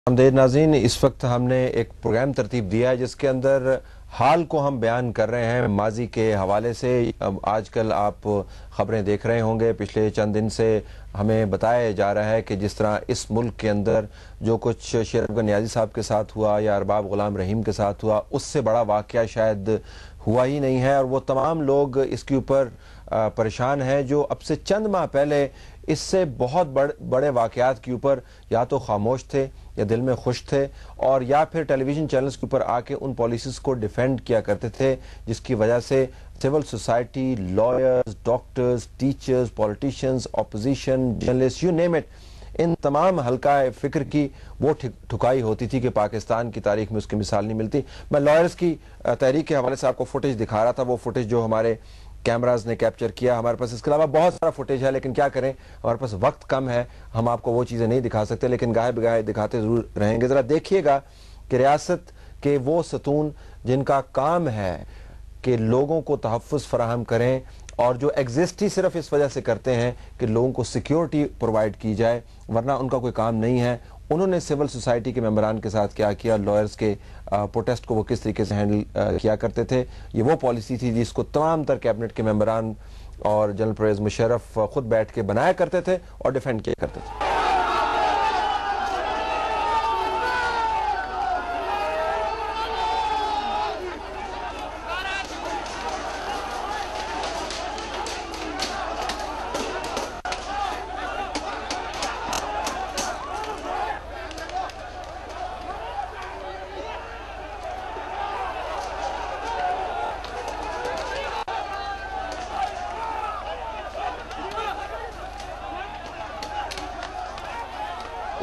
हमदेद नाज़रीन, इस वक्त हमने एक प्रोग्राम तरतीब दिया है जिसके अंदर हाल को हम बयान कर रहे हैं माजी के हवाले से। अब आजकल आप ख़बरें देख रहे होंगे, पिछले चंद दिन से हमें बताया जा रहा है कि जिस तरह इस मुल्क के अंदर जो कुछ शेर अफगान नियाज़ी साहब के साथ हुआ या अरबाब गुलाम रहीम के साथ हुआ, उससे बड़ा वाक़या शायद हुआ ही नहीं है। और वो तमाम लोग इसके ऊपर परेशान हैं जो अब से चंद माह पहले इससे बहुत बड़े वाक़यात के ऊपर या तो खामोश थे या दिल में खुश थे, और या फिर टेलीविज़न चैनल्स के ऊपर आके उन पॉलिसीज़ को डिफेंड किया करते थे जिसकी वजह से civil society, lawyers, doctors, teachers, politicians, opposition, journalist, you name it, इन तमाम हल्का फ़िक्र की वो ठुकाई होती थी कि पाकिस्तान की तारीख में उसकी मिसाल नहीं मिलती। मैं लॉयर्स की तहरीक के हवाले से आपको फुटेज दिखा रहा था, वो फुटेज जो हमारे कैमराज ने कैप्चर किया। हमारे पास इसके अलावा बहुत सारा फुटेज है, लेकिन क्या करें, हमारे पास वक्त कम है, हम आपको वो चीज़ें नहीं दिखा सकते, लेकिन गाहे बगाहे दिखाते ज़रूर रहेंगे। ज़रा देखिएगा कि रियासत के वो सतून जिनका काम है कि लोगों को तहफ़्फ़ुज़ फराहम करें और जो एग्जिस्ट ही सिर्फ इस वजह से करते हैं कि लोगों को सिक्योरिटी प्रोवाइड की जाए, वरना उनका कोई काम नहीं है। उन्होंने सिविल सोसाइटी के मेंबरान के साथ क्या किया, लॉयर्स के प्रोटेस्ट को वो किस तरीके से हैंडल किया करते थे, ये वो पॉलिसी थी जिसको तमाम तर कैबिनेट के मेंबरान और जनरल परवेज़ मुशर्रफ खुद बैठ के बनाया करते थे और डिफेंड किया करते थे।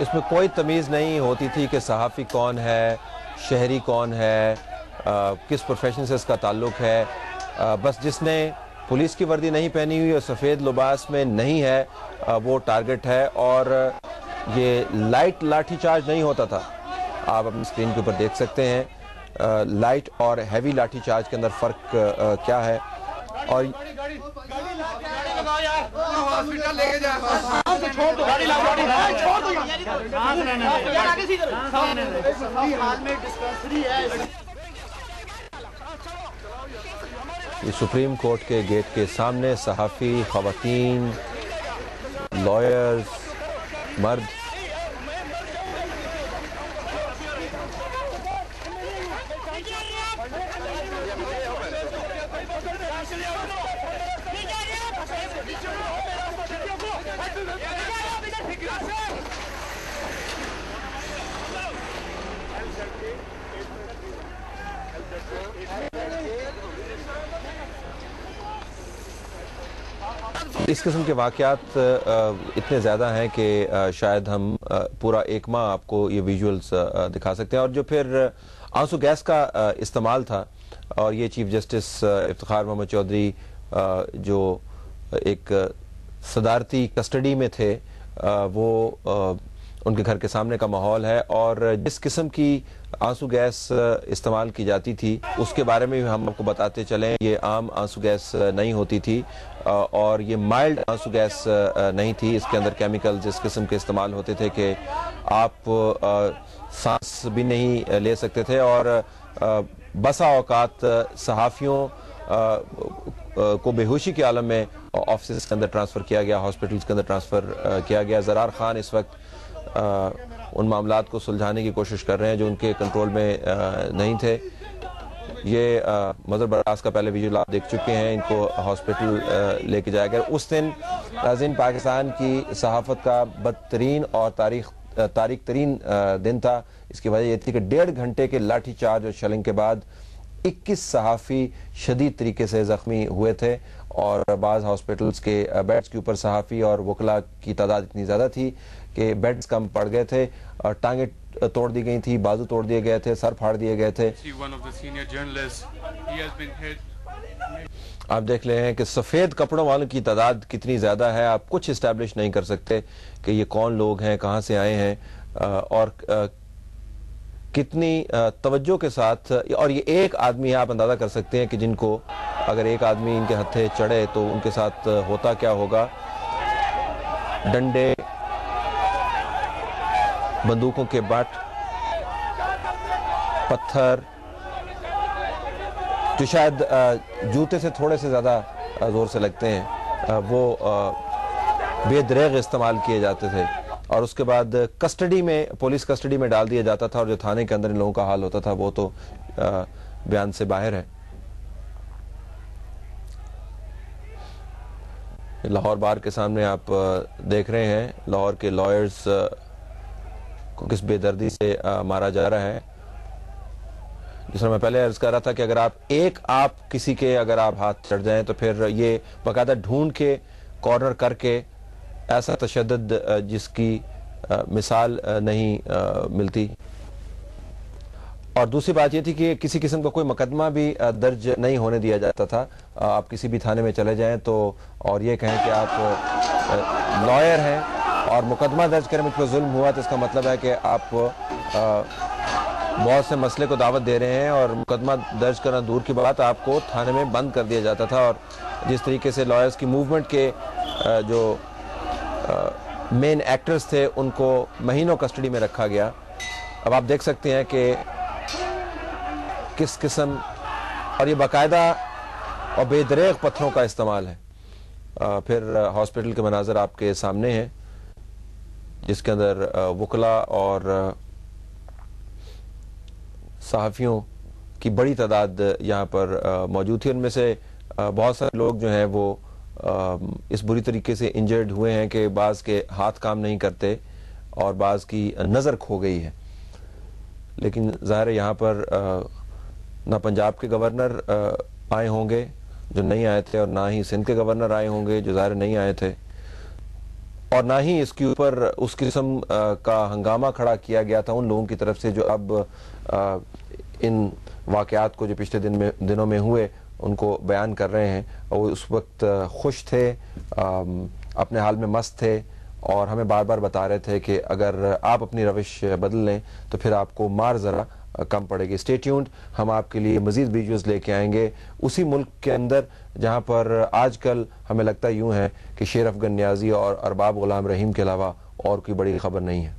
इसमें कोई तमीज़ नहीं होती थी कि सहाफ़ी कौन है, शहरी कौन है, किस प्रोफेशन से इसका ताल्लुक़ है। बस जिसने पुलिस की वर्दी नहीं पहनी हुई और सफ़ेद लिबास में नहीं है, वो टारगेट है। और ये लाइट लाठी चार्ज नहीं होता था, आप अपनी स्क्रीन के ऊपर देख सकते हैं लाइट और हैवी लाठी चार्ज के अंदर फ़र्क क्या है। और ये सुप्रीम कोर्ट के गेट के सामने सहाफ़ी, ख़वातीन, लॉयर्स, मर्द इस किस्म के वाक़यात इतने ज़्यादा हैं कि शायद हम पूरा एक माह आपको ये विजुअल्स दिखा सकते हैं। और जो फिर आंसू गैस का इस्तेमाल था, और ये चीफ जस्टिस इफ्तिखार मोहम्मद चौधरी जो एक सदारती कस्टडी में थे, वो उनके घर के सामने का माहौल है। और जिस किस्म की आंसू गैस इस्तेमाल की जाती थी उसके बारे में भी हम आपको बताते चलें। ये आम आंसू गैस नहीं होती थी और ये माइल्ड आंसू गैस नहीं थी। इसके अंदर केमिकल जिस किस्म के इस्तेमाल होते थे कि आप सांस भी नहीं ले सकते थे। और बसा औकात सहाफ़ियों को बेहोशी के आलम में ऑफिस के अंदर ट्रांसफ़र किया गया, हॉस्पिटल्स के अंदर ट्रांसफ़र किया गया। ज़रार खान इस वक्त उन मामलात को सुलझाने की कोशिश कर रहे हैं जो उनके कंट्रोल में नहीं थे। ये मज़र बरास का पहले विजुअल आप देख चुके हैं, इनको हॉस्पिटल लेके जाया गया। उस दिन नाज़रीन पाकिस्तान की सहाफ़त का बदतरीन और तारीख तरीन दिन था। इसकी वजह यह थी कि 1.5 घंटे के लाठी चार्ज और शेलिंग के बाद 21 सहाफ़ी शदीद तरीके से ज़ख्मी हुए थे, और बाज़ हॉस्पिटल्स के बेड्स के ऊपर सहाफ़ी और वकला की तादाद इतनी ज़्यादा थी कि बेड्स कम पड़ गए थे, और टांगें तोड़ दी गई थी, बाजू तोड़ दिए गए थे, सर फाड़ दिए गए थे। आप देख रहे हैं कि सफ़ेद कपड़ों वालों की तादाद कितनी ज़्यादा है। आप कुछ इस्टेब्लिश नहीं कर सकते कि ये कौन लोग हैं, कहाँ से आए हैं और कितनी तवज्जो के साथ। और ये एक आदमी है, आप अंदाज़ा कर सकते हैं कि जिनको अगर एक आदमी इनके हत्थे चढ़े तो उनके साथ होता क्या होगा। डंडे, बंदूकों के बट पत्थर जो शायद जूते से थोड़े से ज़्यादा ज़ोर से लगते हैं, वो बेदरेग इस्तेमाल किए जाते थे और उसके बाद कस्टडी में, पुलिस कस्टडी में डाल दिया जाता था और जो थाने के अंदर इन लोगों का हाल होता था वो तो बयान से बाहर है। लाहौर बार के सामने आप देख रहे हैं लाहौर के लॉयर्स को किस बेदर्दी से मारा जा रहा है। जिस तरह मैं पहले अर्ज कर रहा था कि अगर आप किसी के अगर आप हाथ चढ़ जाएं तो फिर ये बाकायदा ढूंढ के कॉर्नर करके ऐसा तशद्दुद जिसकी मिसाल नहीं मिलती। और दूसरी बात ये थी कि किसी किस्म का कोई मुकदमा भी दर्ज नहीं होने दिया जाता था। आप किसी भी थाने में चले जाएं तो और ये कहें कि आप लॉयर हैं और मुकदमा दर्ज करें, मुझ पर जुल्म हुआ, तो इसका मतलब है कि आप बहुत से मसले को दावत दे रहे हैं और मुकदमा दर्ज करना दूर की बात, आपको थाने में बंद कर दिया जाता था। और जिस तरीके से लॉयर्स की मूवमेंट के जो मेन एक्टर्स थे उनको महीनों कस्टडी में रखा गया। अब आप देख सकते हैं कि किस किस्म, और ये बाकायदा और बेदरेग पत्थरों का इस्तेमाल है। फिर हॉस्पिटल के मनाजर आपके सामने हैं जिसके अंदर वकला और सहाफ़ियों की बड़ी तादाद यहाँ पर मौजूद थी। उनमें से बहुत सारे लोग जो हैं वो इस बुरी तरीके से इंजर्ड हुए हैं कि बाज़ के हाथ काम नहीं करते और बाज़ की नज़र खो गई है। लेकिन ज़ाहिर है यहाँ पर ना पंजाब के गवर्नर आए होंगे जो नहीं आए थे और ना ही सिंध के गवर्नर आए होंगे जो ज़ाहिर नहीं आए थे, और ना ही इसके ऊपर उस किस्म का हंगामा खड़ा किया गया था उन लोगों की तरफ से जो अब इन वाक़यात को जो पिछले दिनों में हुए उनको बयान कर रहे हैं। वो उस वक्त खुश थे, अपने हाल में मस्त थे और हमें बार बार बता रहे थे कि अगर आप अपनी रविश बदल लें तो फिर आपको मार ज़रा कम पड़ेगी। स्टे ट्यून्ड, हम आपके लिए मज़ीद वीडियोज़ लेके आएंगे उसी मुल्क के अंदर जहाँ पर आजकल हमें लगता यूँ है कि शेर अफगन नियाज़ी और अरबाब गुलाम रहीम के अलावा और कोई बड़ी खबर नहीं है।